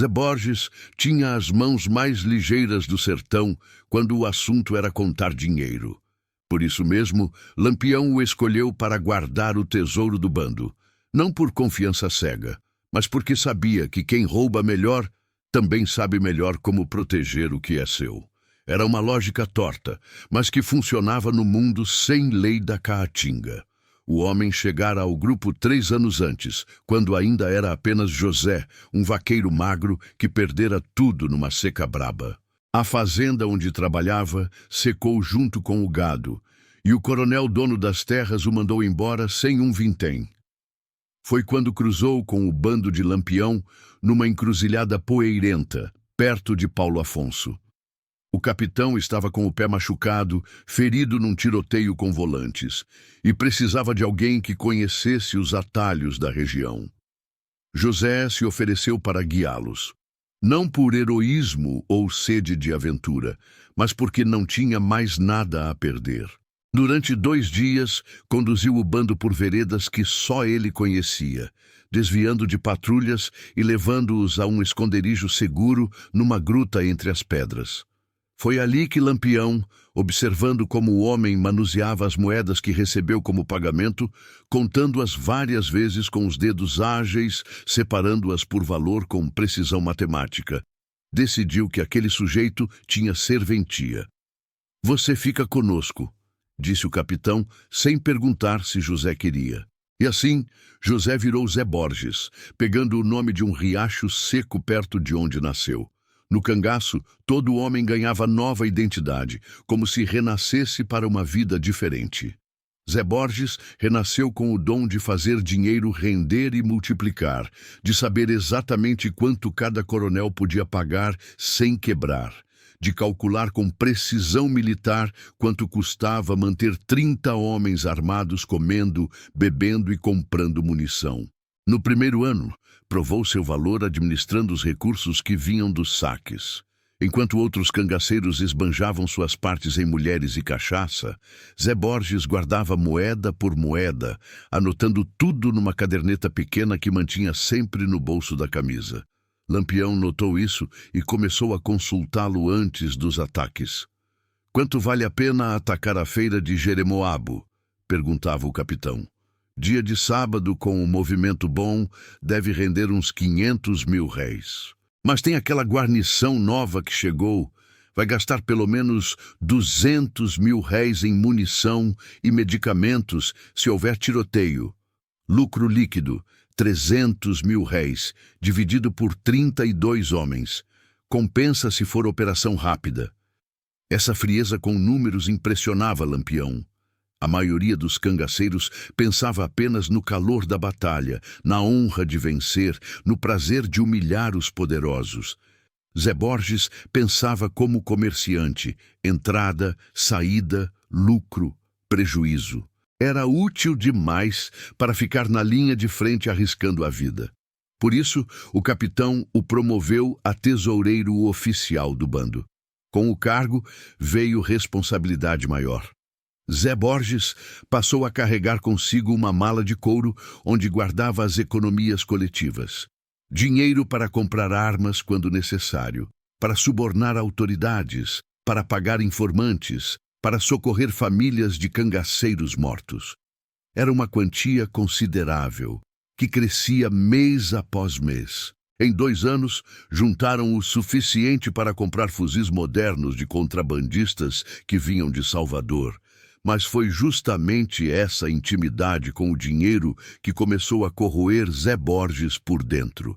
Zé Borges tinha as mãos mais ligeiras do sertão quando o assunto era contar dinheiro. Por isso mesmo, Lampião o escolheu para guardar o tesouro do bando, não por confiança cega, mas porque sabia que quem rouba melhor também sabe melhor como proteger o que é seu. Era uma lógica torta, mas que funcionava no mundo sem lei da caatinga. O homem chegara ao grupo 3 anos antes, quando ainda era apenas José, um vaqueiro magro que perdera tudo numa seca braba. A fazenda onde trabalhava secou junto com o gado, e o coronel dono das terras o mandou embora sem um vintém. Foi quando cruzou com o bando de Lampião numa encruzilhada poeirenta, perto de Paulo Afonso. O capitão estava com o pé machucado, ferido num tiroteio com volantes, e precisava de alguém que conhecesse os atalhos da região. José se ofereceu para guiá-los, não por heroísmo ou sede de aventura, mas porque não tinha mais nada a perder. Durante 2 dias, conduziu o bando por veredas que só ele conhecia, desviando de patrulhas e levando-os a um esconderijo seguro numa gruta entre as pedras. Foi ali que Lampião, observando como o homem manuseava as moedas que recebeu como pagamento, contando-as várias vezes com os dedos ágeis, separando-as por valor com precisão matemática, decidiu que aquele sujeito tinha serventia. "Você fica conosco", disse o capitão, sem perguntar se José queria. E assim, José virou Zé Borges, pegando o nome de um riacho seco perto de onde nasceu. No cangaço, todo homem ganhava nova identidade, como se renascesse para uma vida diferente. Zé Borges renasceu com o dom de fazer dinheiro render e multiplicar, de saber exatamente quanto cada coronel podia pagar sem quebrar, de calcular com precisão militar quanto custava manter 30 homens armados comendo, bebendo e comprando munição. No primeiro ano, provou seu valor administrando os recursos que vinham dos saques. Enquanto outros cangaceiros esbanjavam suas partes em mulheres e cachaça, Zé Borges guardava moeda por moeda, anotando tudo numa caderneta pequena que mantinha sempre no bolso da camisa. Lampião notou isso e começou a consultá-lo antes dos ataques. "Quanto vale a pena atacar a feira de Jeremoabo?" perguntava o capitão. "Dia de sábado, com um movimento bom, deve render uns 500 mil réis. Mas tem aquela guarnição nova que chegou. Vai gastar pelo menos 200 mil réis em munição e medicamentos se houver tiroteio. Lucro líquido, 300 mil réis, dividido por 32 homens. Compensa se for operação rápida." Essa frieza com números impressionava Lampião. A maioria dos cangaceiros pensava apenas no calor da batalha, na honra de vencer, no prazer de humilhar os poderosos. Zé Borges pensava como comerciante: entrada, saída, lucro, prejuízo. Era útil demais para ficar na linha de frente arriscando a vida. Por isso, o capitão o promoveu a tesoureiro oficial do bando. Com o cargo, veio responsabilidade maior. Zé Borges passou a carregar consigo uma mala de couro onde guardava as economias coletivas. Dinheiro para comprar armas quando necessário, para subornar autoridades, para pagar informantes, para socorrer famílias de cangaceiros mortos. Era uma quantia considerável, que crescia mês após mês. Em 2 anos, juntaram o suficiente para comprar fuzis modernos de contrabandistas que vinham de Salvador. Mas foi justamente essa intimidade com o dinheiro que começou a corroer Zé Borges por dentro.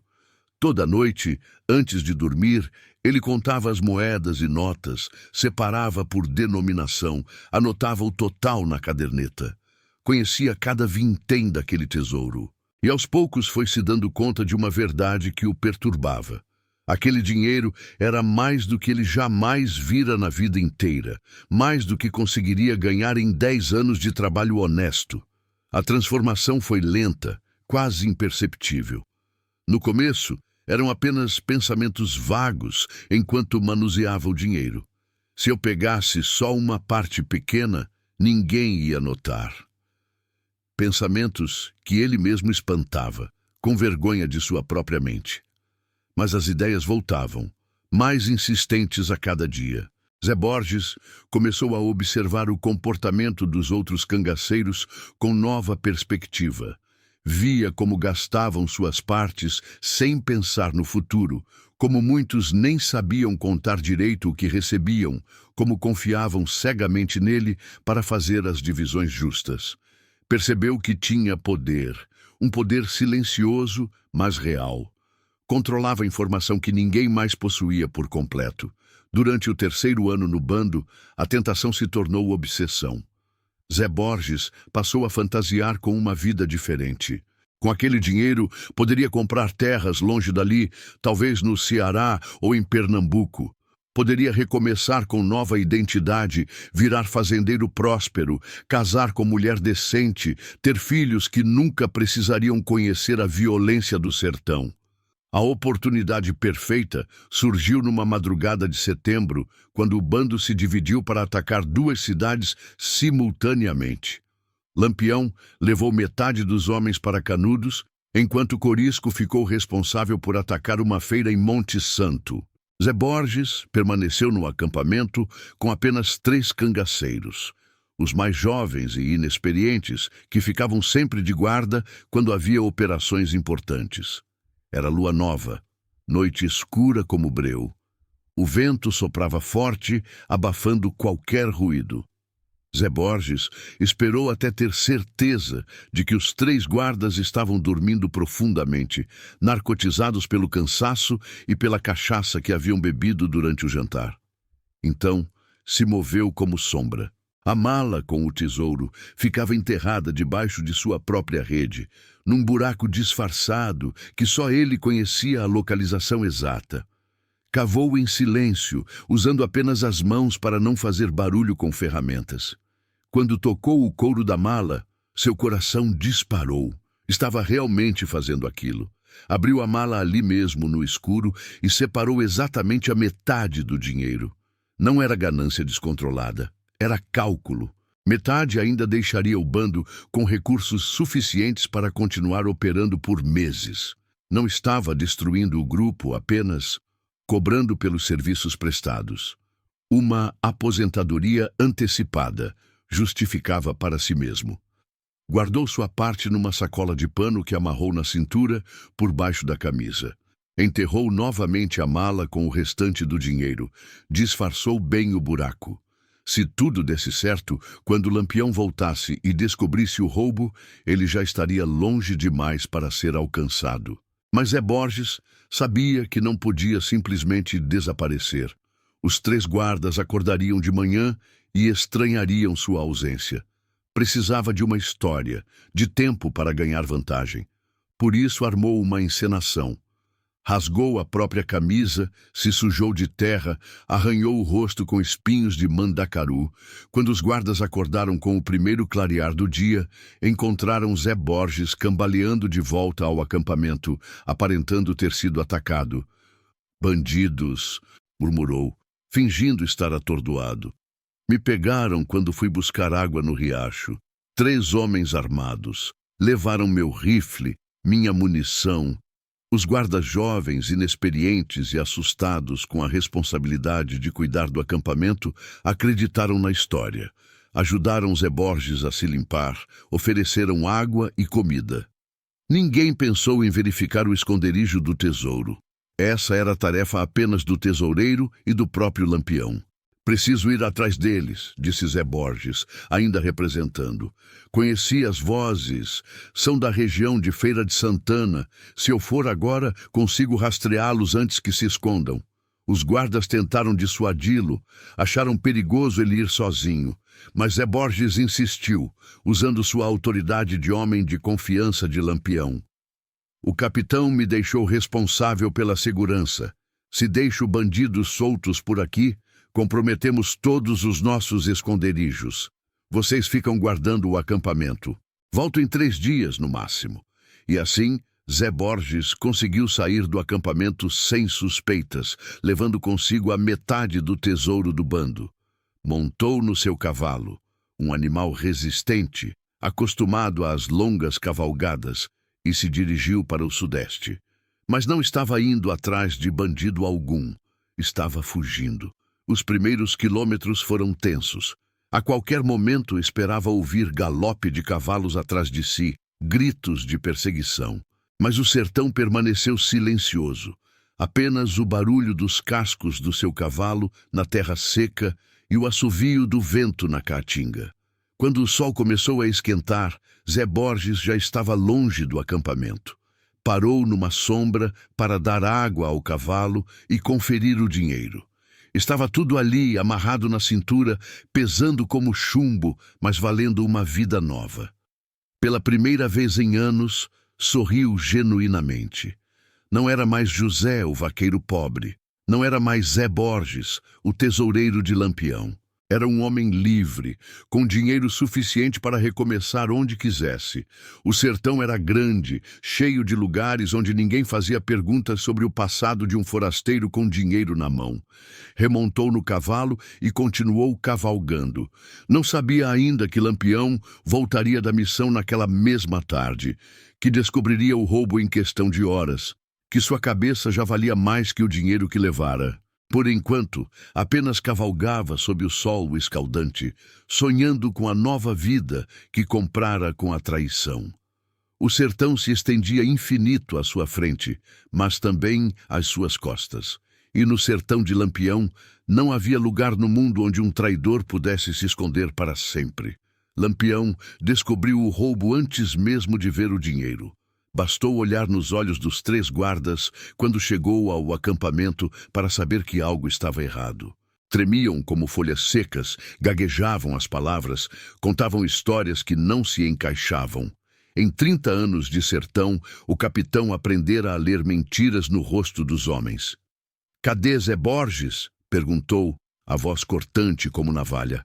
Toda noite, antes de dormir, ele contava as moedas e notas, separava por denominação, anotava o total na caderneta. Conhecia cada vintém daquele tesouro. E aos poucos foi se dando conta de uma verdade que o perturbava. Aquele dinheiro era mais do que ele jamais vira na vida inteira, mais do que conseguiria ganhar em 10 anos de trabalho honesto. A transformação foi lenta, quase imperceptível. No começo, eram apenas pensamentos vagos enquanto manuseava o dinheiro. Se eu pegasse só uma parte pequena, ninguém ia notar. Pensamentos que ele mesmo espantava, com vergonha de sua própria mente. Mas as ideias voltavam, mais insistentes a cada dia. Zé Borges começou a observar o comportamento dos outros cangaceiros com nova perspectiva. Via como gastavam suas partes sem pensar no futuro, como muitos nem sabiam contar direito o que recebiam, como confiavam cegamente nele para fazer as divisões justas. Percebeu que tinha poder, um poder silencioso, mas real. Controlava a informação que ninguém mais possuía por completo. Durante o 3º ano no bando, a tentação se tornou obsessão. Zé Borges passou a fantasiar com uma vida diferente. Com aquele dinheiro, poderia comprar terras longe dali, talvez no Ceará ou em Pernambuco. Poderia recomeçar com nova identidade, virar fazendeiro próspero, casar com mulher decente, ter filhos que nunca precisariam conhecer a violência do sertão. A oportunidade perfeita surgiu numa madrugada de setembro, quando o bando se dividiu para atacar 2 cidades simultaneamente. Lampião levou metade dos homens para Canudos, enquanto Corisco ficou responsável por atacar uma feira em Monte Santo. Zé Borges permaneceu no acampamento com apenas 3 cangaceiros, os mais jovens e inexperientes, que ficavam sempre de guarda quando havia operações importantes. Era lua nova, noite escura como breu. O vento soprava forte, abafando qualquer ruído. Zé Borges esperou até ter certeza de que os 3 guardas estavam dormindo profundamente, narcotizados pelo cansaço e pela cachaça que haviam bebido durante o jantar. Então, se moveu como sombra. A mala com o tesouro ficava enterrada debaixo de sua própria rede, num buraco disfarçado que só ele conhecia a localização exata. Cavou em silêncio, usando apenas as mãos para não fazer barulho com ferramentas. Quando tocou o couro da mala, seu coração disparou. Estava realmente fazendo aquilo. Abriu a mala ali mesmo, no escuro, e separou exatamente a metade do dinheiro. Não era ganância descontrolada. Era cálculo. Metade ainda deixaria o bando com recursos suficientes para continuar operando por meses. Não estava destruindo o grupo, apenas cobrando pelos serviços prestados. Uma aposentadoria antecipada justificava para si mesmo. Guardou sua parte numa sacola de pano que amarrou na cintura por baixo da camisa. Enterrou novamente a mala com o restante do dinheiro. Disfarçou bem o buraco. Se tudo desse certo, quando Lampião voltasse e descobrisse o roubo, ele já estaria longe demais para ser alcançado. Mas Zé Borges sabia que não podia simplesmente desaparecer. Os 3 guardas acordariam de manhã e estranhariam sua ausência. Precisava de uma história, de tempo para ganhar vantagem. Por isso armou uma encenação. Rasgou a própria camisa, se sujou de terra, arranhou o rosto com espinhos de mandacaru. Quando os guardas acordaram com o primeiro clarear do dia, encontraram Zé Borges cambaleando de volta ao acampamento, aparentando ter sido atacado. "Bandidos", murmurou, fingindo estar atordoado. "Me pegaram quando fui buscar água no riacho. 3 homens armados. Levaram meu rifle, minha munição." Os guardas jovens, inexperientes e assustados com a responsabilidade de cuidar do acampamento, acreditaram na história. Ajudaram Zé Borges a se limpar, ofereceram água e comida. Ninguém pensou em verificar o esconderijo do tesouro. Essa era a tarefa apenas do tesoureiro e do próprio Lampião. "Preciso ir atrás deles", disse Zé Borges, ainda representando. "Conheci as vozes. São da região de Feira de Santana. Se eu for agora, consigo rastreá-los antes que se escondam." Os guardas tentaram dissuadi-lo. Acharam perigoso ele ir sozinho. Mas Zé Borges insistiu, usando sua autoridade de homem de confiança de Lampião. "O capitão me deixou responsável pela segurança. Se deixo bandidos soltos por aqui, comprometemos todos os nossos esconderijos. Vocês ficam guardando o acampamento. Volto em 3 dias, no máximo." E assim, Zé Borges conseguiu sair do acampamento sem suspeitas, levando consigo a metade do tesouro do bando. Montou no seu cavalo, um animal resistente, acostumado às longas cavalgadas, e se dirigiu para o sudeste. Mas não estava indo atrás de bandido algum. Estava fugindo. Os primeiros quilômetros foram tensos. A qualquer momento esperava ouvir galope de cavalos atrás de si, gritos de perseguição. Mas o sertão permaneceu silencioso. Apenas o barulho dos cascos do seu cavalo na terra seca e o assovio do vento na caatinga. Quando o sol começou a esquentar, Zé Borges já estava longe do acampamento. Parou numa sombra para dar água ao cavalo e conferir o dinheiro. Estava tudo ali, amarrado na cintura, pesando como chumbo, mas valendo uma vida nova. Pela primeira vez em anos, sorriu genuinamente. Não era mais José, o vaqueiro pobre. Não era mais Zé Borges, o tesoureiro de Lampião. Era um homem livre, com dinheiro suficiente para recomeçar onde quisesse. O sertão era grande, cheio de lugares onde ninguém fazia perguntas sobre o passado de um forasteiro com dinheiro na mão. Remontou no cavalo e continuou cavalgando. Não sabia ainda que Lampião voltaria da missão naquela mesma tarde, que descobriria o roubo em questão de horas, que sua cabeça já valia mais que o dinheiro que levara. Por enquanto, apenas cavalgava sob o sol escaldante, sonhando com a nova vida que comprara com a traição. O sertão se estendia infinito à sua frente, mas também às suas costas. E no sertão de Lampião não havia lugar no mundo onde um traidor pudesse se esconder para sempre. Lampião descobriu o roubo antes mesmo de ver o dinheiro. Bastou olhar nos olhos dos 3 guardas quando chegou ao acampamento para saber que algo estava errado. Tremiam como folhas secas, gaguejavam as palavras, contavam histórias que não se encaixavam. Em 30 anos de sertão, o capitão aprendera a ler mentiras no rosto dos homens. "Cadê Zé Borges?" perguntou, a voz cortante como navalha.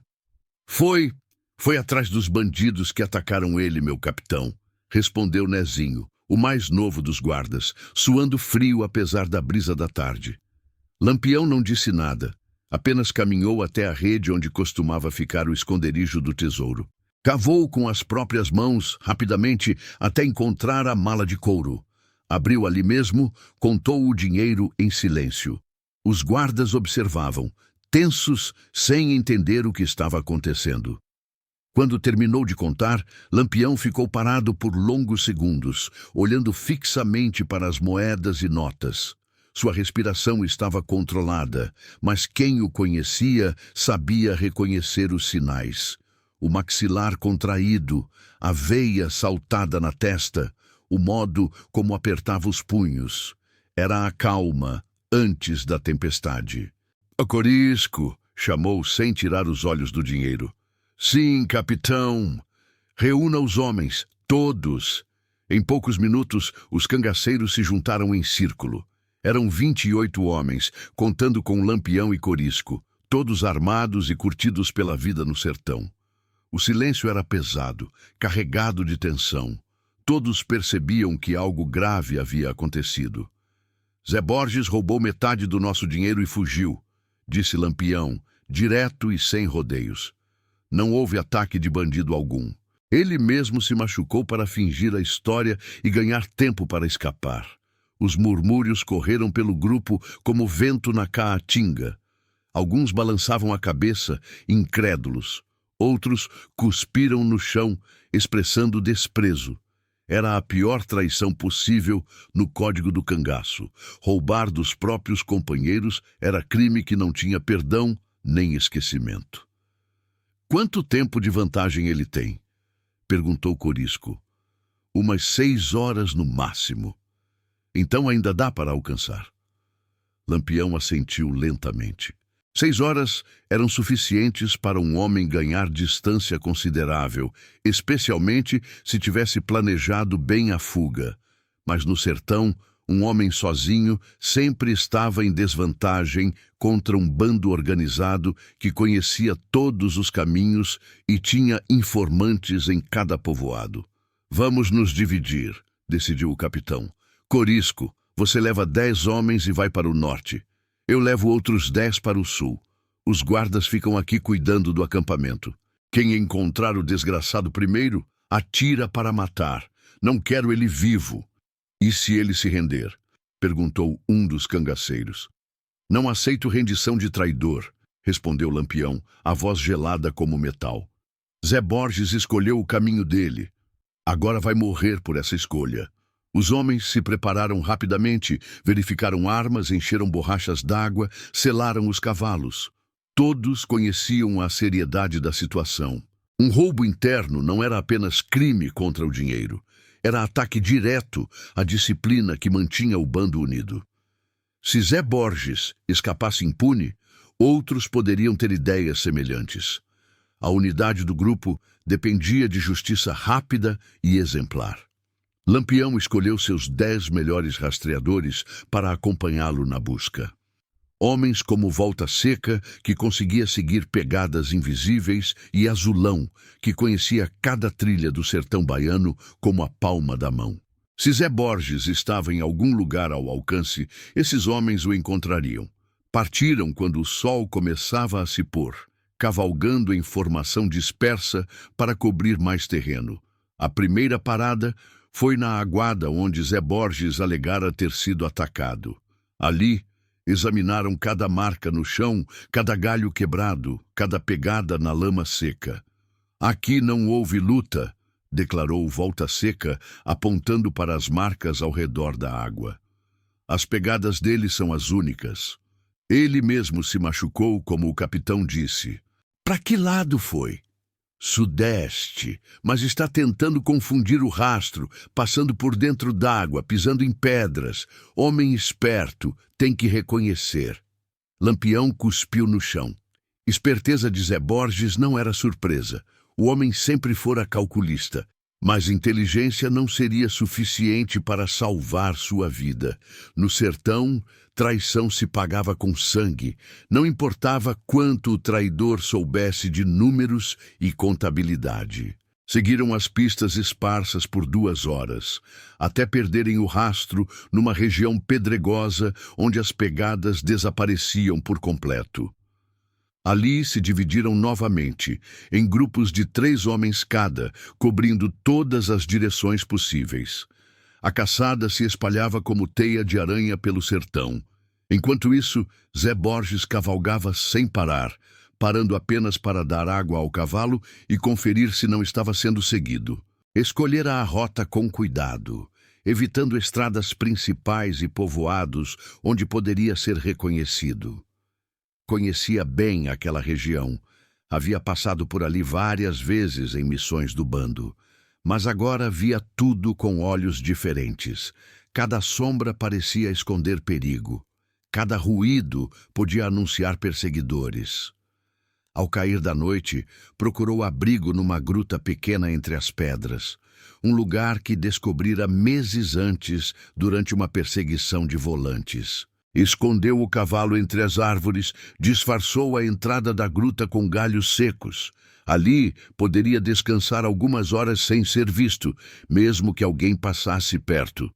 Foi atrás dos bandidos que atacaram ele, meu capitão", respondeu Nezinho, o mais novo dos guardas, suando frio apesar da brisa da tarde. Lampião não disse nada, apenas caminhou até a rede onde costumava ficar o esconderijo do tesouro. Cavou com as próprias mãos, rapidamente, até encontrar a mala de couro. Abriu ali mesmo, contou o dinheiro em silêncio. Os guardas observavam, tensos, sem entender o que estava acontecendo. Quando terminou de contar, Lampião ficou parado por longos segundos, olhando fixamente para as moedas e notas. Sua respiração estava controlada, mas quem o conhecia sabia reconhecer os sinais. O maxilar contraído, a veia saltada na testa, o modo como apertava os punhos. Era a calma antes da tempestade. "Corisco", chamou sem tirar os olhos do dinheiro. "Sim, capitão. Reúna os homens, todos." Em poucos minutos, os cangaceiros se juntaram em círculo. Eram 28 homens, contando com Lampião e Corisco, todos armados e curtidos pela vida no sertão. O silêncio era pesado, carregado de tensão. Todos percebiam que algo grave havia acontecido. "Zé Borges roubou metade do nosso dinheiro e fugiu", disse Lampião, direto e sem rodeios. Não houve ataque de bandido algum. Ele mesmo se machucou para fingir a história e ganhar tempo para escapar. Os murmúrios correram pelo grupo como vento na caatinga. Alguns balançavam a cabeça, incrédulos. Outros cuspiram no chão, expressando desprezo. Era a pior traição possível no código do cangaço. Roubar dos próprios companheiros era crime que não tinha perdão nem esquecimento. "Quanto tempo de vantagem ele tem?" perguntou Corisco. "Umas 6 horas no máximo. Então ainda dá para alcançar." Lampião assentiu lentamente. 6 horas eram suficientes para um homem ganhar distância considerável, especialmente se tivesse planejado bem a fuga. Mas no sertão, um homem sozinho sempre estava em desvantagem contra um bando organizado que conhecia todos os caminhos e tinha informantes em cada povoado. "Vamos nos dividir", decidiu o capitão. "Corisco, você leva 10 homens e vai para o norte. Eu levo outros 10 para o sul. Os guardas ficam aqui cuidando do acampamento. Quem encontrar o desgraçado primeiro, atira para matar. Não quero ele vivo. E se ele se render?" perguntou um dos cangaceiros. Não aceito rendição de traidor, respondeu Lampião, a voz gelada como metal. Zé Borges escolheu o caminho dele. Agora vai morrer por essa escolha. Os homens se prepararam rapidamente, verificaram armas, encheram borrachas d'água, selaram os cavalos. Todos conheciam a seriedade da situação. Um roubo interno não era apenas crime contra o dinheiro. Era ataque direto à disciplina que mantinha o bando unido. Se Zé Borges escapasse impune, outros poderiam ter ideias semelhantes. A unidade do grupo dependia de justiça rápida e exemplar. Lampião escolheu seus 10 melhores rastreadores para acompanhá-lo na busca. Homens como Volta Seca, que conseguia seguir pegadas invisíveis, e Azulão, que conhecia cada trilha do sertão baiano como a palma da mão. Se Zé Borges estava em algum lugar ao alcance, esses homens o encontrariam. Partiram quando o sol começava a se pôr, cavalgando em formação dispersa para cobrir mais terreno. A primeira parada foi na aguada onde Zé Borges alegara ter sido atacado. Ali, examinaram cada marca no chão, cada galho quebrado, cada pegada na lama seca. Aqui não houve luta, declarou Volta Seca, apontando para as marcas ao redor da água. As pegadas dele são as únicas. Ele mesmo se machucou, como o capitão disse. Para que lado foi? Sudeste, mas está tentando confundir o rastro, passando por dentro d'água, pisando em pedras. Homem esperto, tem que reconhecer. Lampião cuspiu no chão. Esperteza de Zé Borges não era surpresa. O homem sempre fora calculista, mas inteligência não seria suficiente para salvar sua vida. No sertão, traição se pagava com sangue. Não importava quanto o traidor soubesse de números e contabilidade. Seguiram as pistas esparsas por 2 horas, até perderem o rastro numa região pedregosa onde as pegadas desapareciam por completo. Ali se dividiram novamente, em grupos de 3 homens cada, cobrindo todas as direções possíveis. A caçada se espalhava como teia de aranha pelo sertão. Enquanto isso, Zé Borges cavalgava sem parar, parando apenas para dar água ao cavalo e conferir se não estava sendo seguido. Escolhera a rota com cuidado, evitando estradas principais e povoados onde poderia ser reconhecido. Conhecia bem aquela região. Havia passado por ali várias vezes em missões do bando. Mas agora via tudo com olhos diferentes. Cada sombra parecia esconder perigo. Cada ruído podia anunciar perseguidores. Ao cair da noite, procurou abrigo numa gruta pequena entre as pedras. Um lugar que descobrira meses antes durante uma perseguição de volantes. Escondeu o cavalo entre as árvores, disfarçou a entrada da gruta com galhos secos. Ali poderia descansar algumas horas sem ser visto, mesmo que alguém passasse perto.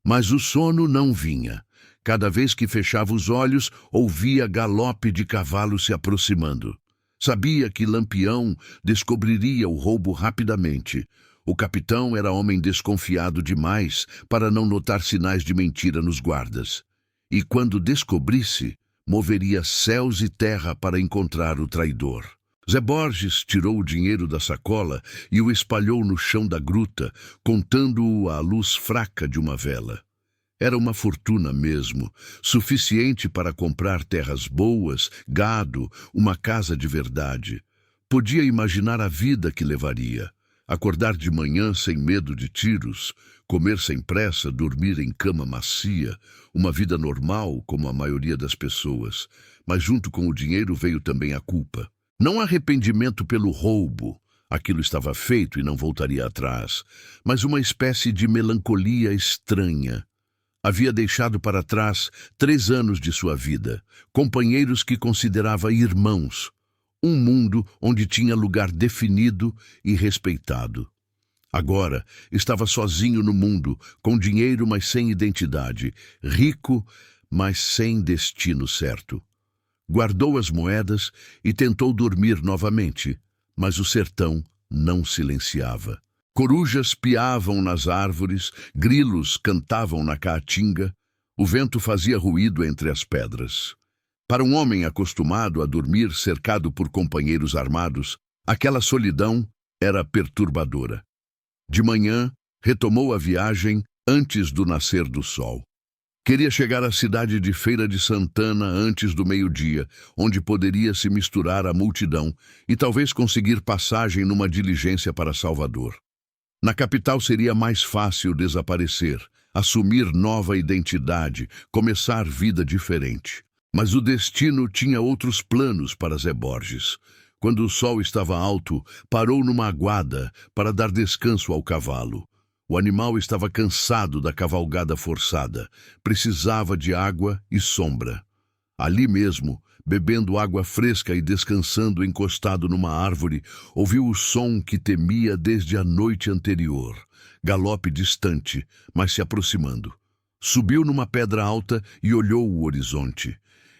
Mas o sono não vinha. Cada vez que fechava os olhos, ouvia galope de cavalo se aproximando. Sabia que Lampião descobriria o roubo rapidamente. O capitão era homem desconfiado demais para não notar sinais de mentira nos guardas. E quando descobrisse, moveria céus e terra para encontrar o traidor. Zé Borges tirou o dinheiro da sacola e o espalhou no chão da gruta, contando-o à luz fraca de uma vela. Era uma fortuna mesmo, suficiente para comprar terras boas, gado, uma casa de verdade. Podia imaginar a vida que levaria. Acordar de manhã sem medo de tiros, comer sem pressa, dormir em cama macia, uma vida normal como a maioria das pessoas. Mas junto com o dinheiro veio também a culpa. Não arrependimento pelo roubo, aquilo estava feito e não voltaria atrás, mas uma espécie de melancolia estranha. Havia deixado para trás 3 anos de sua vida, companheiros que considerava irmãos, um mundo onde tinha lugar definido e respeitado. Agora estava sozinho no mundo, com dinheiro mas sem identidade, rico mas sem destino certo. Guardou as moedas e tentou dormir novamente, mas o sertão não silenciava. Corujas piavam nas árvores, grilos cantavam na caatinga. O vento fazia ruído entre as pedras. Para um homem acostumado a dormir cercado por companheiros armados, aquela solidão era perturbadora. De manhã, retomou a viagem antes do nascer do sol. Queria chegar à cidade de Feira de Santana antes do meio-dia, onde poderia se misturar à multidão e talvez conseguir passagem numa diligência para Salvador. Na capital seria mais fácil desaparecer, assumir nova identidade, começar vida diferente. Mas o destino tinha outros planos para Zé Borges. Quando o sol estava alto, parou numa aguada para dar descanso ao cavalo. O animal estava cansado da cavalgada forçada, precisava de água e sombra. Ali mesmo, bebendo água fresca e descansando encostado numa árvore, ouviu o som que temia desde a noite anterior. Galope distante, mas se aproximando. Subiu numa pedra alta e olhou o horizonte.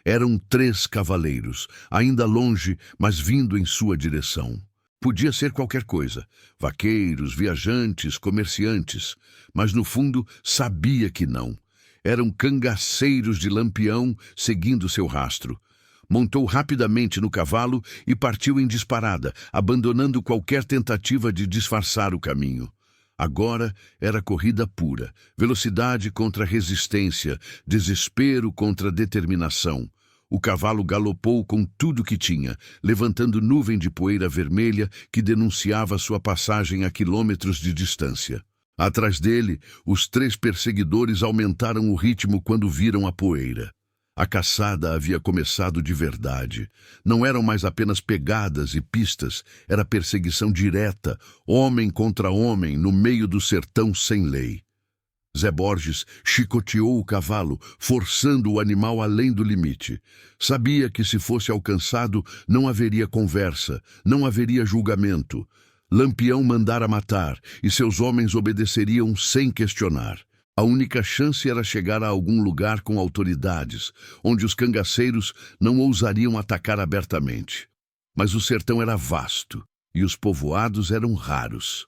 Eram 3 cavaleiros, ainda longe, mas vindo em sua direção. Podia ser qualquer coisa, vaqueiros, viajantes, comerciantes, mas no fundo sabia que não. Eram cangaceiros de Lampião seguindo seu rastro. Montou rapidamente no cavalo e partiu em disparada, abandonando qualquer tentativa de disfarçar o caminho. Agora era corrida pura, velocidade contra resistência, desespero contra determinação. O cavalo galopou com tudo que tinha, levantando nuvem de poeira vermelha que denunciava sua passagem a quilômetros de distância. Atrás dele, os 3 perseguidores aumentaram o ritmo quando viram a poeira. A caçada havia começado de verdade. Não eram mais apenas pegadas e pistas, era perseguição direta, homem contra homem, no meio do sertão sem lei. Zé Borges chicoteou o cavalo, forçando o animal além do limite. Sabia que se fosse alcançado, não haveria conversa, não haveria julgamento. Lampião mandara matar, e seus homens obedeceriam sem questionar. A única chance era chegar a algum lugar com autoridades, onde os cangaceiros não ousariam atacar abertamente. Mas o sertão era vasto, e os povoados eram raros.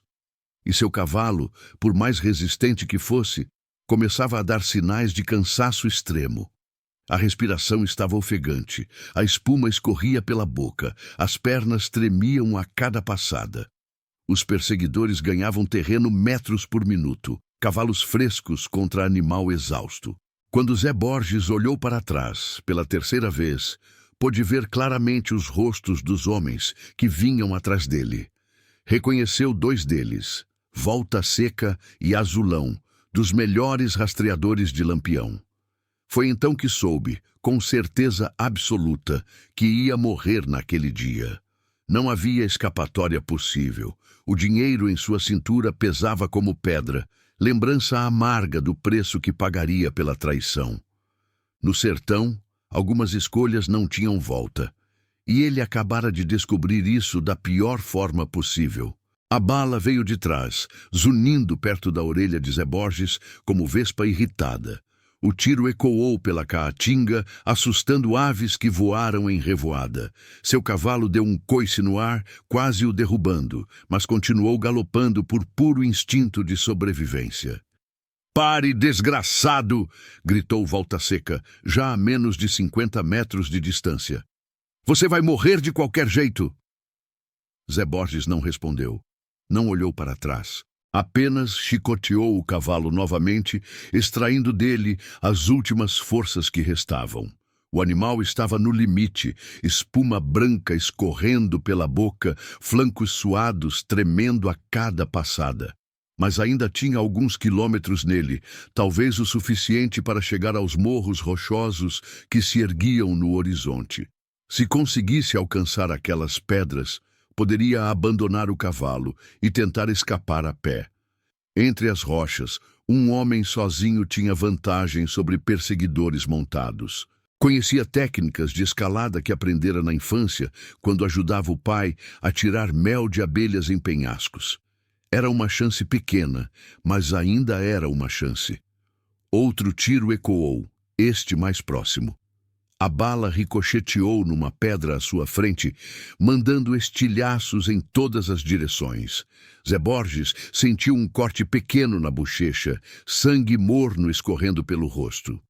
E seu cavalo, por mais resistente que fosse, começava a dar sinais de cansaço extremo. A respiração estava ofegante, a espuma escorria pela boca, as pernas tremiam a cada passada. Os perseguidores ganhavam terreno metros por minuto, cavalos frescos contra animal exausto. Quando Zé Borges olhou para trás, pela 3ª vez, pôde ver claramente os rostos dos homens que vinham atrás dele. Reconheceu 2 deles, Volta Seca e Azulão, dos melhores rastreadores de Lampião. Foi então que soube, com certeza absoluta, que ia morrer naquele dia. Não havia escapatória possível. O dinheiro em sua cintura pesava como pedra, lembrança amarga do preço que pagaria pela traição. No sertão, algumas escolhas não tinham volta, e ele acabara de descobrir isso da pior forma possível. A bala veio de trás, zunindo perto da orelha de Zé Borges como vespa irritada. O tiro ecoou pela caatinga, assustando aves que voaram em revoada. Seu cavalo deu um coice no ar, quase o derrubando, mas continuou galopando por puro instinto de sobrevivência. "Pare, desgraçado!" gritou Volta Seca, já a menos de 50 metros de distância. "Você vai morrer de qualquer jeito!" Zé Borges não respondeu. Não olhou para trás. Apenas chicoteou o cavalo novamente, extraindo dele as últimas forças que restavam. O animal estava no limite, espuma branca escorrendo pela boca, flancos suados tremendo a cada passada. Mas ainda tinha alguns quilômetros nele, talvez o suficiente para chegar aos morros rochosos que se erguiam no horizonte. Se conseguisse alcançar aquelas pedras, poderia abandonar o cavalo e tentar escapar a pé. Entre as rochas, um homem sozinho tinha vantagem sobre perseguidores montados. Conhecia técnicas de escalada que aprendera na infância, quando ajudava o pai a tirar mel de abelhas em penhascos. Era uma chance pequena, mas ainda era uma chance. Outro tiro ecoou, este mais próximo. A bala ricocheteou numa pedra à sua frente, mandando estilhaços em todas as direções. Zé Borges sentiu um corte pequeno na bochecha, sangue morno escorrendo pelo rosto.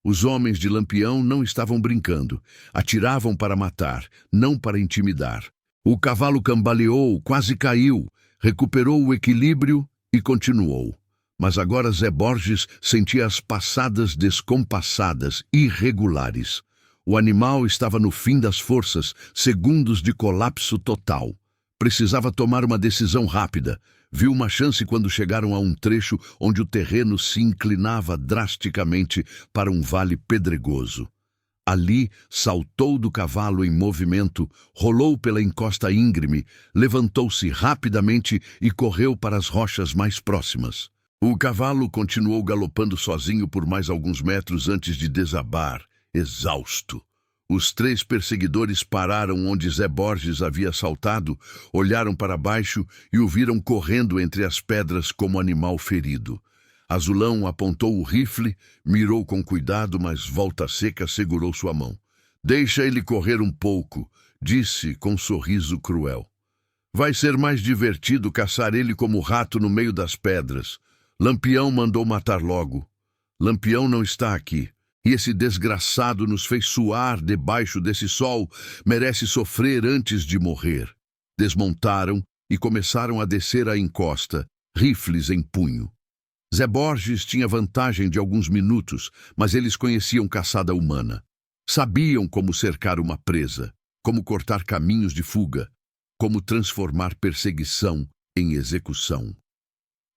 Os homens de Lampião não estavam brincando. Atiravam para matar, não para intimidar. O cavalo cambaleou, quase caiu, recuperou o equilíbrio e continuou. Mas agora Zé Borges sentia as passadas descompassadas, irregulares. O animal estava no fim das forças, segundos de colapso total. Precisava tomar uma decisão rápida. Viu uma chance quando chegaram a um trecho onde o terreno se inclinava drasticamente para um vale pedregoso. Ali, saltou do cavalo em movimento, rolou pela encosta íngreme, levantou-se rapidamente e correu para as rochas mais próximas. O cavalo continuou galopando sozinho por mais alguns metros antes de desabar, exausto. Os 3 perseguidores pararam onde Zé Borges havia saltado, olharam para baixo e o viram correndo entre as pedras como animal ferido. Azulão apontou o rifle, mirou com cuidado, mas Volta Seca segurou sua mão. "Deixa ele correr um pouco", disse com um sorriso cruel. "Vai ser mais divertido caçar ele como rato no meio das pedras. Lampião mandou matar logo. Lampião não está aqui. E esse desgraçado nos fez suar debaixo desse sol, merece sofrer antes de morrer." Desmontaram e começaram a descer a encosta, rifles em punho. Zé Borges tinha vantagem de alguns minutos, mas eles conheciam caçada humana. Sabiam como cercar uma presa, como cortar caminhos de fuga, como transformar perseguição em execução.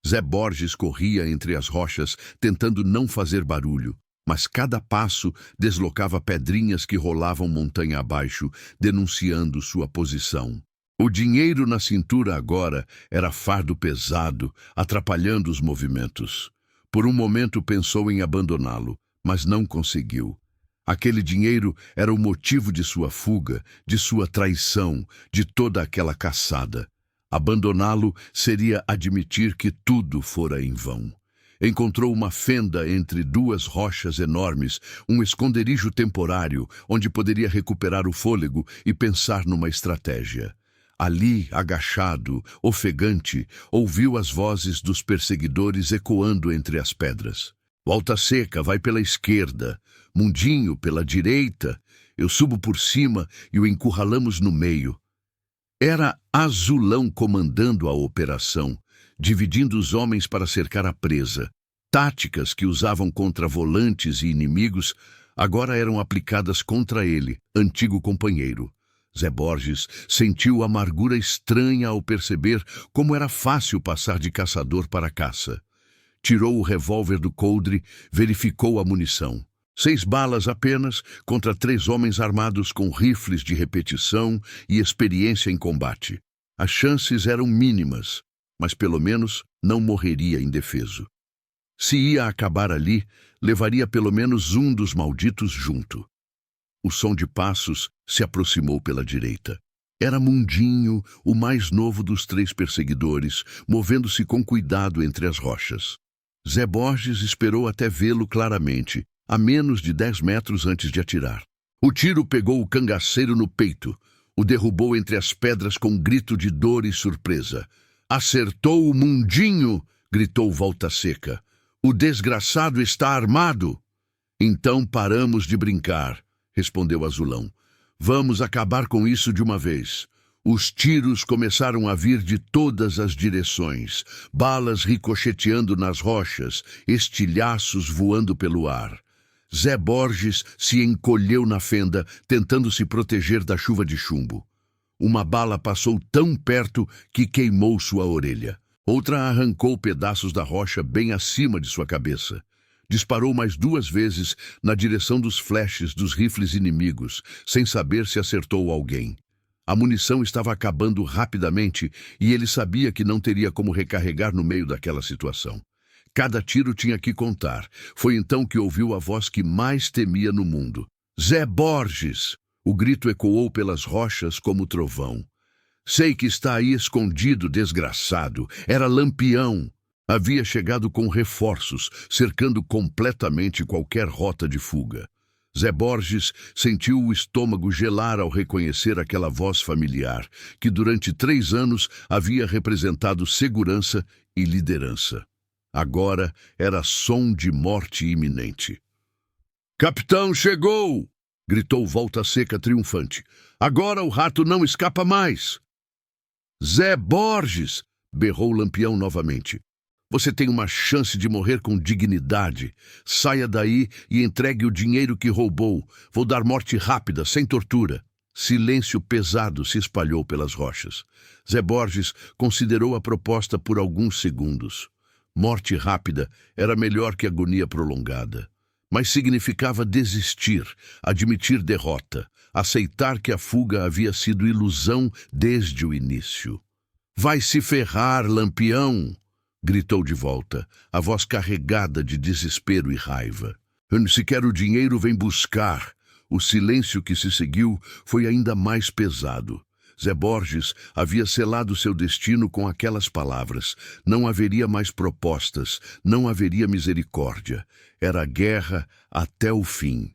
Zé Borges corria entre as rochas, tentando não fazer barulho. Mas cada passo deslocava pedrinhas que rolavam montanha abaixo, denunciando sua posição. O dinheiro na cintura agora era fardo pesado, atrapalhando os movimentos. Por um momento pensou em abandoná-lo, mas não conseguiu. Aquele dinheiro era o motivo de sua fuga, de sua traição, de toda aquela caçada. Abandoná-lo seria admitir que tudo fora em vão. Encontrou uma fenda entre 2 rochas enormes, um esconderijo temporário, onde poderia recuperar o fôlego e pensar numa estratégia. Ali, agachado, ofegante, ouviu as vozes dos perseguidores ecoando entre as pedras. "Volta Seca, vai pela esquerda. Mundinho, pela direita. Eu subo por cima e o encurralamos no meio." Era Azulão comandando a operação, dividindo os homens para cercar a presa. Táticas que usavam contra volantes e inimigos agora eram aplicadas contra ele, antigo companheiro. Zé Borges sentiu amargura estranha ao perceber como era fácil passar de caçador para caça. Tirou o revólver do coldre, verificou a munição. 6 balas apenas contra 3 homens armados com rifles de repetição e experiência em combate. As chances eram mínimas, mas pelo menos não morreria indefeso. Se ia acabar ali, levaria pelo menos um dos malditos junto. O som de passos se aproximou pela direita. Era Mundinho, o mais novo dos 3 perseguidores, movendo-se com cuidado entre as rochas. Zé Borges esperou até vê-lo claramente, a menos de 10 metros antes de atirar. O tiro pegou o cangaceiro no peito, o derrubou entre as pedras com um grito de dor e surpresa. "Acertou o Mundinho!" gritou Volta Seca. "O desgraçado está armado!" "Então paramos de brincar", respondeu Azulão. "Vamos acabar com isso de uma vez." Os tiros começaram a vir de todas as direções, balas ricocheteando nas rochas, estilhaços voando pelo ar. Zé Borges se encolheu na fenda, tentando se proteger da chuva de chumbo. Uma bala passou tão perto que queimou sua orelha. Outra arrancou pedaços da rocha bem acima de sua cabeça. Disparou mais 2 vezes na direção dos flashes dos rifles inimigos, sem saber se acertou alguém. A munição estava acabando rapidamente e ele sabia que não teria como recarregar no meio daquela situação. Cada tiro tinha que contar. Foi então que ouviu a voz que mais temia no mundo. "Zé Borges!" O grito ecoou pelas rochas como trovão. "Sei que está aí escondido, desgraçado. Era Lampião." Havia chegado com reforços, cercando completamente qualquer rota de fuga. Zé Borges sentiu o estômago gelar ao reconhecer aquela voz familiar, que durante 3 anos havia representado segurança e liderança. Agora era som de morte iminente. Capitão, chegou! Gritou Volta Seca triunfante. Agora o rato não escapa mais. Zé Borges! Berrou Lampião novamente. Você tem uma chance de morrer com dignidade. Saia daí e entregue o dinheiro que roubou. Vou dar morte rápida, sem tortura. Silêncio pesado se espalhou pelas rochas. Zé Borges considerou a proposta por alguns segundos. Morte rápida era melhor que agonia prolongada. Mas significava desistir, admitir derrota, aceitar que a fuga havia sido ilusão desde o início. Vai se ferrar, Lampião! Gritou de volta, a voz carregada de desespero e raiva. Se quer o dinheiro, vem buscar. O silêncio que se seguiu foi ainda mais pesado. Zé Borges havia selado seu destino com aquelas palavras. Não haveria mais propostas, não haveria misericórdia. Era guerra até o fim.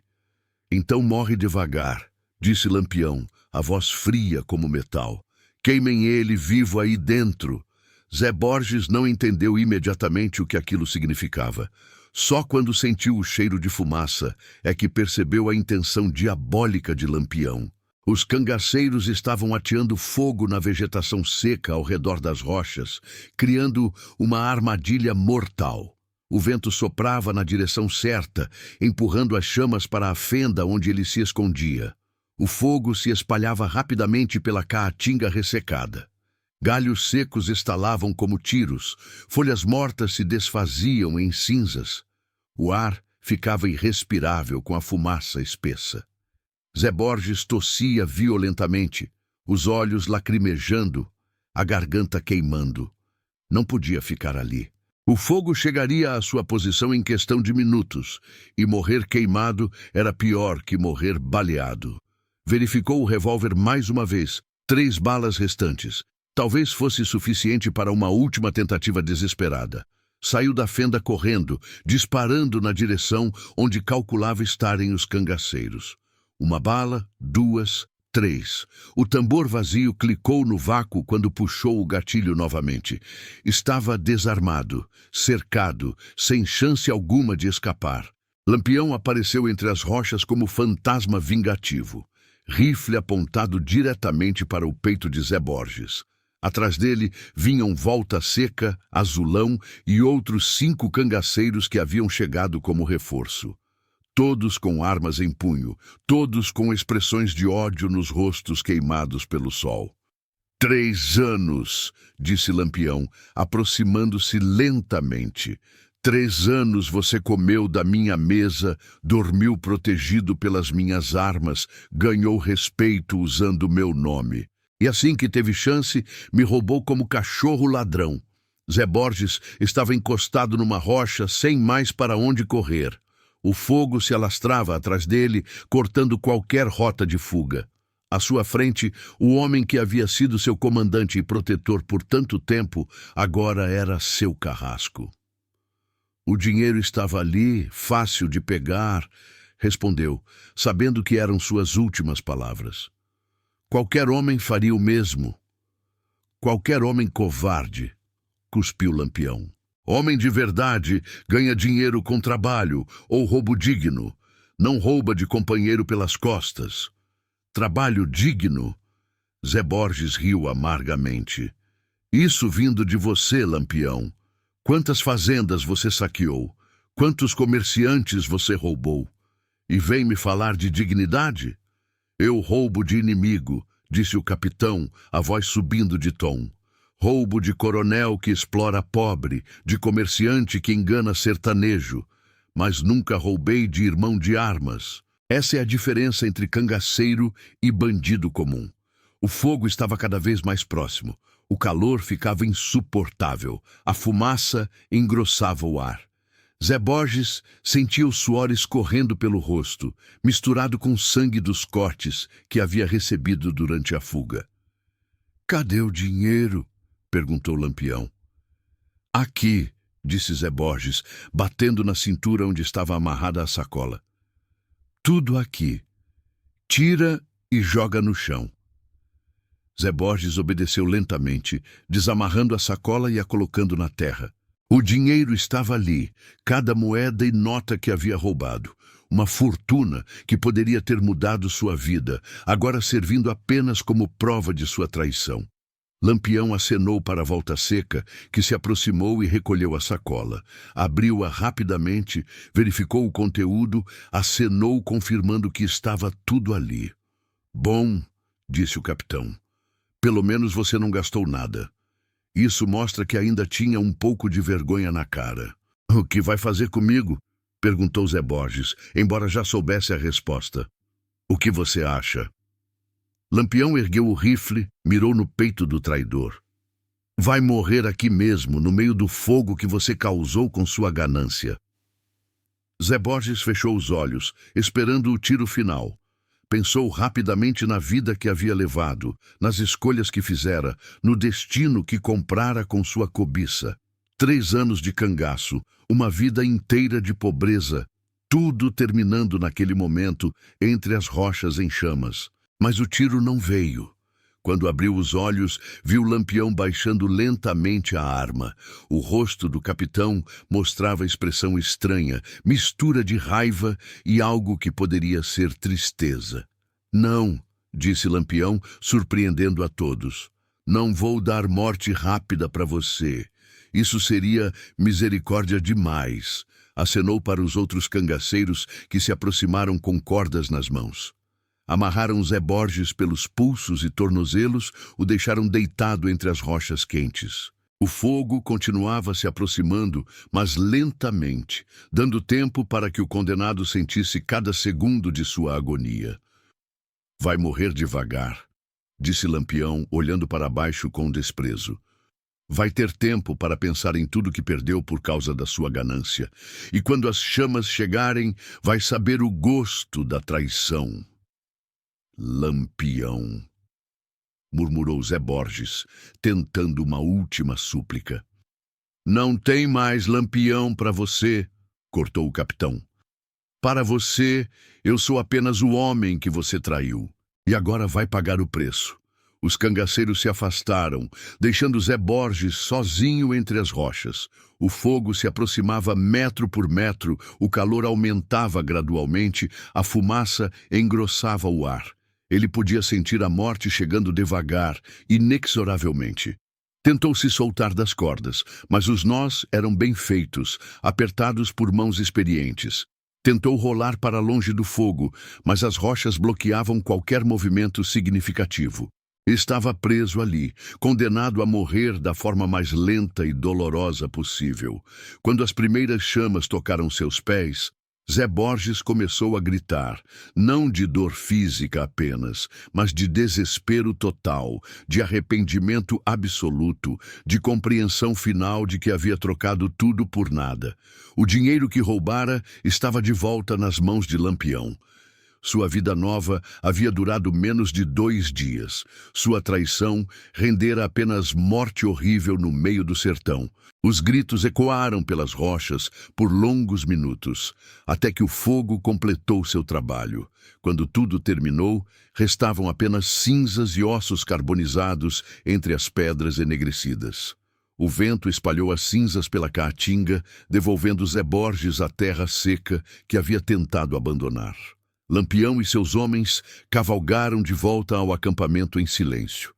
Então morre devagar, disse Lampião, a voz fria como metal. Queimem ele vivo aí dentro. Zé Borges não entendeu imediatamente o que aquilo significava. Só quando sentiu o cheiro de fumaça é que percebeu a intenção diabólica de Lampião. Os cangaceiros estavam ateando fogo na vegetação seca ao redor das rochas, criando uma armadilha mortal. O vento soprava na direção certa, empurrando as chamas para a fenda onde ele se escondia. O fogo se espalhava rapidamente pela caatinga ressecada. Galhos secos estalavam como tiros, folhas mortas se desfaziam em cinzas. O ar ficava irrespirável com a fumaça espessa. Zé Borges tossia violentamente, os olhos lacrimejando, a garganta queimando. Não podia ficar ali. O fogo chegaria à sua posição em questão de minutos, e morrer queimado era pior que morrer baleado. Verificou o revólver mais uma vez, 3 balas restantes. Talvez fosse suficiente para uma última tentativa desesperada. Saiu da fenda correndo, disparando na direção onde calculava estarem os cangaceiros. 1 bala, 2, 3. O tambor vazio clicou no vácuo quando puxou o gatilho novamente. Estava desarmado, cercado, sem chance alguma de escapar. Lampião apareceu entre as rochas como fantasma vingativo. Rifle apontado diretamente para o peito de Zé Borges. Atrás dele vinham Volta Seca, Azulão e outros 5 cangaceiros que haviam chegado como reforço. Todos com armas em punho, todos com expressões de ódio nos rostos queimados pelo sol. 3 anos, disse Lampião, aproximando-se lentamente. 3 anos você comeu da minha mesa, dormiu protegido pelas minhas armas, ganhou respeito usando o meu nome. E assim que teve chance, me roubou como cachorro ladrão. Zé Borges estava encostado numa rocha, sem mais para onde correr. O fogo se alastrava atrás dele, cortando qualquer rota de fuga. À sua frente, o homem que havia sido seu comandante e protetor por tanto tempo, agora era seu carrasco. O dinheiro estava ali, fácil de pegar, respondeu, sabendo que eram suas últimas palavras. Qualquer homem faria o mesmo. Qualquer homem covarde, cuspiu Lampião. Homem de verdade ganha dinheiro com trabalho ou roubo digno. Não rouba de companheiro pelas costas. Trabalho digno? Zé Borges riu amargamente. Isso vindo de você, Lampião. Quantas fazendas você saqueou? Quantos comerciantes você roubou? E vem me falar de dignidade? Eu roubo de inimigo, disse o capitão, a voz subindo de tom. Roubo de coronel que explora pobre, de comerciante que engana sertanejo. Mas nunca roubei de irmão de armas. Essa é a diferença entre cangaceiro e bandido comum. O fogo estava cada vez mais próximo. O calor ficava insuportável. A fumaça engrossava o ar. Zé Borges sentia o suor escorrendo pelo rosto, misturado com o sangue dos cortes que havia recebido durante a fuga. Cadê o dinheiro? Perguntou Lampião. Aqui, disse Zé Borges, batendo na cintura onde estava amarrada a sacola. Tudo aqui. Tira e joga no chão. Zé Borges obedeceu lentamente, desamarrando a sacola e a colocando na terra. O dinheiro estava ali, cada moeda e nota que havia roubado. Uma fortuna que poderia ter mudado sua vida, agora servindo apenas como prova de sua traição. Lampião acenou para a Volta Seca, que se aproximou e recolheu a sacola. Abriu-a rapidamente, verificou o conteúdo, acenou confirmando que estava tudo ali. Bom, disse o capitão. Pelo menos você não gastou nada. Isso mostra que ainda tinha um pouco de vergonha na cara. O que vai fazer comigo? Perguntou Zé Borges, embora já soubesse a resposta. O que você acha? Lampião ergueu o rifle, mirou no peito do traidor. Vai morrer aqui mesmo, no meio do fogo que você causou com sua ganância. Zé Borges fechou os olhos, esperando o tiro final. Pensou rapidamente na vida que havia levado, nas escolhas que fizera, no destino que comprara com sua cobiça. 3 anos de cangaço, uma vida inteira de pobreza, tudo terminando naquele momento entre as rochas em chamas. Mas o tiro não veio. Quando abriu os olhos, viu Lampião baixando lentamente a arma. O rosto do capitão mostrava expressão estranha, mistura de raiva e algo que poderia ser tristeza. Não, disse Lampião, surpreendendo a todos. Não vou dar morte rápida para você. Isso seria misericórdia demais. Acenou para os outros cangaceiros que se aproximaram com cordas nas mãos. Amarraram Zé Borges pelos pulsos e tornozelos, o deixaram deitado entre as rochas quentes. O fogo continuava se aproximando, mas lentamente, dando tempo para que o condenado sentisse cada segundo de sua agonia. Vai morrer devagar, disse Lampião, olhando para baixo com desprezo. Vai ter tempo para pensar em tudo que perdeu por causa da sua ganância. E quando as chamas chegarem, vai saber o gosto da traição. Lampião, murmurou Zé Borges, tentando uma última súplica. Não tem mais Lampião para você, cortou o capitão. Para você, eu sou apenas o homem que você traiu. E agora vai pagar o preço. Os cangaceiros se afastaram, deixando Zé Borges sozinho entre as rochas. O fogo se aproximava metro por metro, o calor aumentava gradualmente, a fumaça engrossava o ar. Ele podia sentir a morte chegando devagar, inexoravelmente. Tentou se soltar das cordas, mas os nós eram bem feitos, apertados por mãos experientes. Tentou rolar para longe do fogo, mas as rochas bloqueavam qualquer movimento significativo. Estava preso ali, condenado a morrer da forma mais lenta e dolorosa possível. Quando as primeiras chamas tocaram seus pés, Zé Borges começou a gritar, não de dor física apenas, mas de desespero total, de arrependimento absoluto, de compreensão final de que havia trocado tudo por nada. O dinheiro que roubara estava de volta nas mãos de Lampião. Sua vida nova havia durado menos de 2 dias. Sua traição rendera apenas morte horrível no meio do sertão. Os gritos ecoaram pelas rochas por longos minutos, até que o fogo completou seu trabalho. Quando tudo terminou, restavam apenas cinzas e ossos carbonizados entre as pedras enegrecidas. O vento espalhou as cinzas pela caatinga, devolvendo Zé Borges à terra seca que havia tentado abandonar. Lampião e seus homens cavalgaram de volta ao acampamento em silêncio.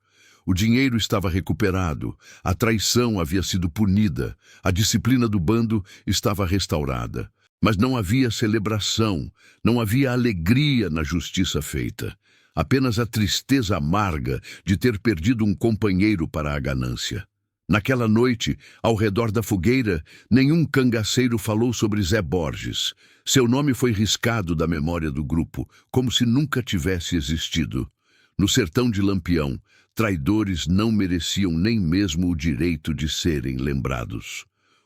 O dinheiro estava recuperado, a traição havia sido punida, a disciplina do bando estava restaurada. Mas não havia celebração, não havia alegria na justiça feita. Apenas a tristeza amarga de ter perdido um companheiro para a ganância. Naquela noite, ao redor da fogueira, nenhum cangaceiro falou sobre Zé Borges. Seu nome foi riscado da memória do grupo, como se nunca tivesse existido. No sertão de Lampião, traidores não mereciam nem mesmo o direito de serem lembrados.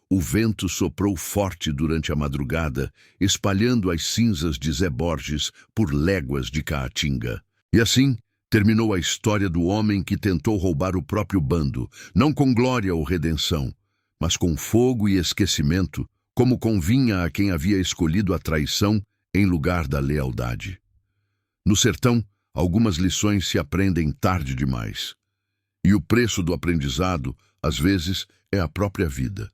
O vento soprou forte durante a madrugada, espalhando as cinzas de Zé Borges por léguas de Caatinga. E assim, terminou a história do homem que tentou roubar o próprio bando, não com glória ou redenção, mas com fogo e esquecimento, como convinha a quem havia escolhido a traição em lugar da lealdade. No sertão, algumas lições se aprendem tarde demais. E o preço do aprendizado, às vezes, é a própria vida.